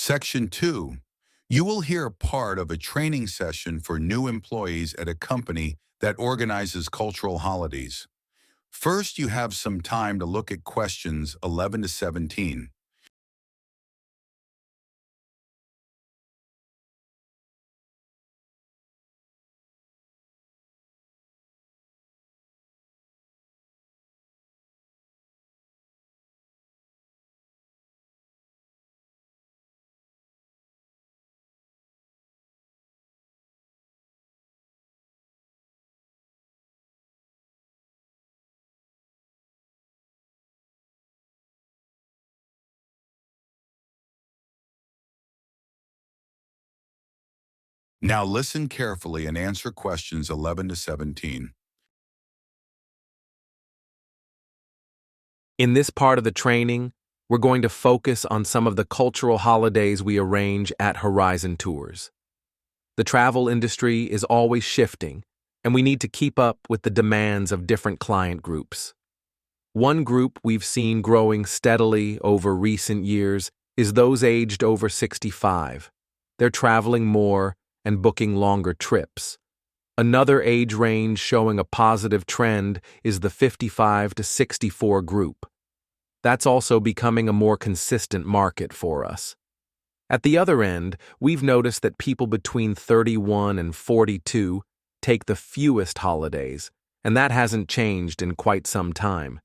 Section 2. You will hear part of a training session for new employees at a company that organizes cultural holidays. First, you have some time to look at questions 11 to 17. Now listen carefully and answer questions 11 to 17. In this part of the training, we're going to focus on some of the cultural holidays we arrange at Horizon Tours. The travel industry is always shifting, and we need to keep up with the demands of different client groups. One group we've seen growing steadily over recent years is those aged over 65. They're traveling more and booking longer trips. Another age range showing a positive trend is the 55 to 64 group. That's also becoming a more consistent market for us. At the other end, we've noticed that people between 31 and 42 take the fewest holidays, and that hasn't changed in quite some time.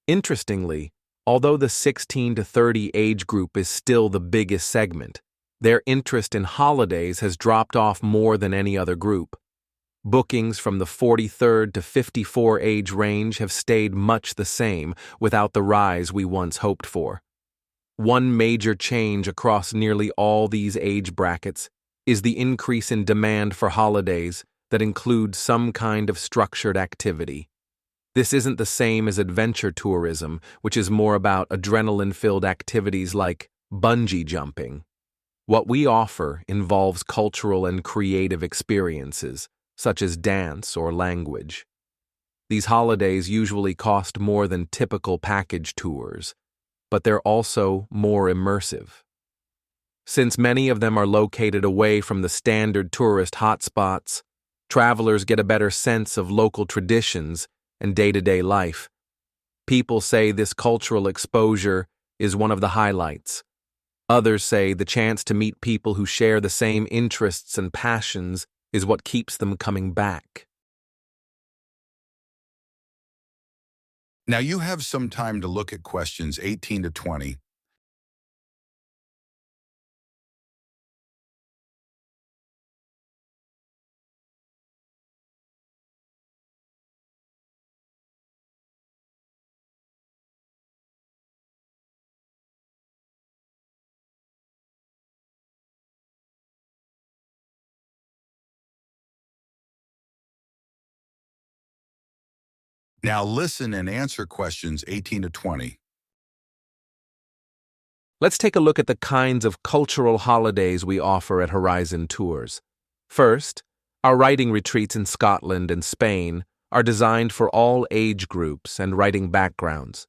Interestingly, although the 16 to 30 age group is still the biggest segment, their interest in holidays has dropped off more than any other group. Bookings from the 43rd to 54 age range have stayed much the same without the rise we once hoped for. One major change across nearly all these age brackets is the increase in demand for holidays that include some kind of structured activity. This isn't the same as adventure tourism, which is more about adrenaline-filled activities like bungee jumping. What we offer involves cultural and creative experiences, such as dance or language. These holidays usually cost more than typical package tours, but they're also more immersive. Since many of them are located away from the standard tourist hotspots, travelers get a better sense of local traditions and day-to-day life. People say this cultural exposure is one of the highlights. Others say the chance to meet people who share the same interests and passions is what keeps them coming back. Now you have some time to look at questions 18 to 20. Now listen and answer questions 18 to 20. Let's take a look at the kinds of cultural holidays we offer at Horizon Tours. First, our writing retreats in Scotland and Spain are designed for all age groups and writing backgrounds.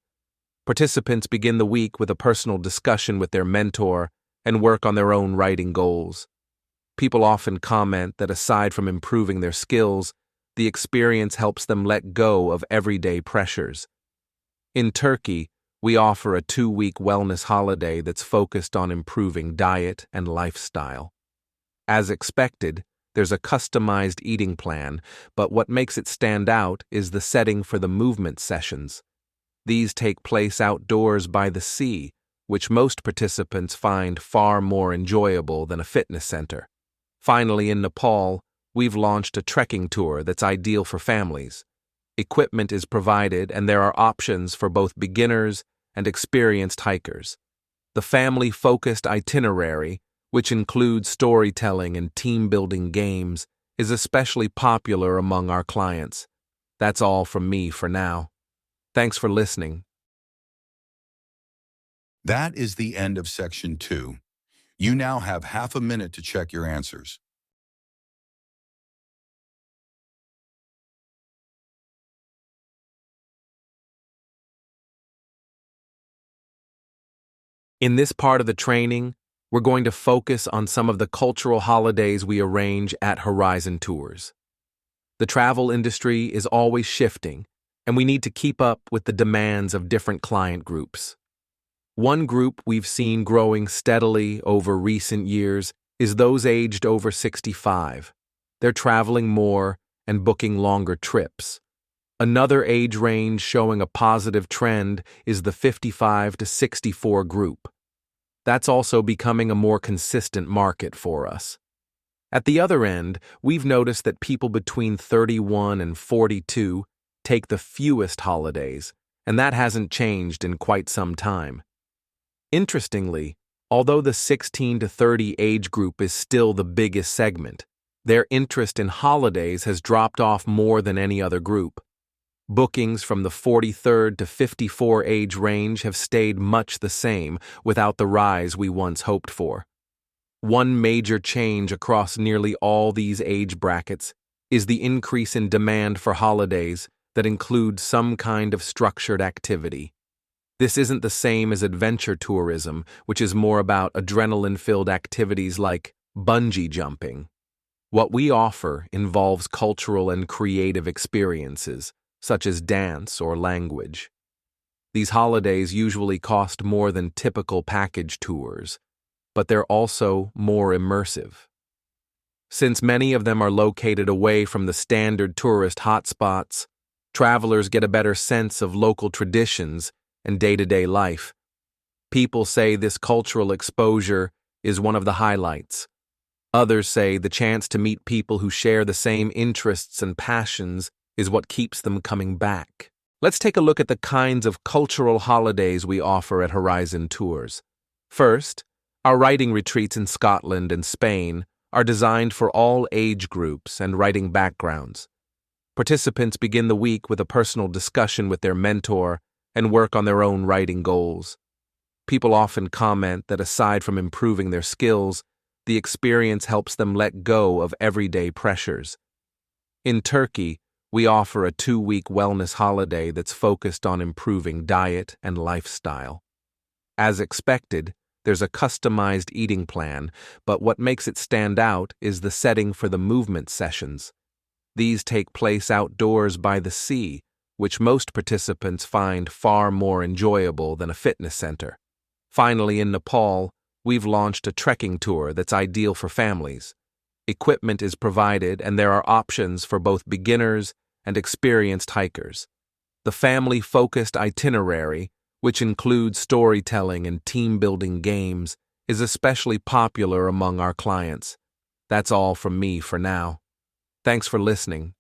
Participants begin the week with a personal discussion with their mentor and work on their own writing goals. People often comment that aside from improving their skills, the experience helps them let go of everyday pressures. In Turkey, we offer a 2-week wellness holiday that's focused on improving diet and lifestyle. As expected, there's a customized eating plan, but what makes it stand out is the setting for the movement sessions. These take place outdoors by the sea, which most participants find far more enjoyable than a fitness center. Finally, in Nepal, we've launched a trekking tour that's ideal for families. Equipment is provided and there are options for both beginners and experienced hikers. The family-focused itinerary, which includes storytelling and team-building games, is especially popular among our clients. That's all from me for now. Thanks for listening. That is the end of Section 2. You now have half a minute to check your answers. In this part of the training, we're going to focus on some of the cultural holidays we arrange at Horizon Tours. The travel industry is always shifting, and we need to keep up with the demands of different client groups. One group we've seen growing steadily over recent years is those aged over 65. They're traveling more and booking longer trips. Another age range showing a positive trend is the 55 to 64 group. That's also becoming a more consistent market for us. At the other end, we've noticed that people between 31 and 42 take the fewest holidays, and that hasn't changed in quite some time. Interestingly, although the 16 to 30 age group is still the biggest segment, their interest in holidays has dropped off more than any other group. Bookings from the 43rd to 54 age range have stayed much the same without the rise we once hoped for. One major change across nearly all these age brackets is the increase in demand for holidays that include some kind of structured activity. This isn't the same as adventure tourism, which is more about adrenaline-filled activities like bungee jumping. What we offer involves cultural and creative experiences, such as dance or language. These holidays usually cost more than typical package tours, but they're also more immersive. Since many of them are located away from the standard tourist hotspots, travelers get a better sense of local traditions and day-to-day life. People say this cultural exposure is one of the highlights. Others say the chance to meet people who share the same interests and passions is what keeps them coming back. Let's take a look at the kinds of cultural holidays we offer at Horizon Tours. First, our writing retreats in Scotland and Spain are designed for all age groups and writing backgrounds. Participants begin the week with a personal discussion with their mentor and work on their own writing goals. People often comment that aside from improving their skills, the experience helps them let go of everyday pressures. In Turkey, we offer a 2-week wellness holiday that's focused on improving diet and lifestyle. As expected, there's a customized eating plan, but what makes it stand out is the setting for the movement sessions. These take place outdoors by the sea, which most participants find far more enjoyable than a fitness center. Finally, in Nepal, we've launched a trekking tour that's ideal for families. Equipment is provided, and there are options for both beginners and experienced hikers. The family-focused itinerary, which includes storytelling and team-building games, is especially popular among our clients. That's all from me for now. Thanks for listening,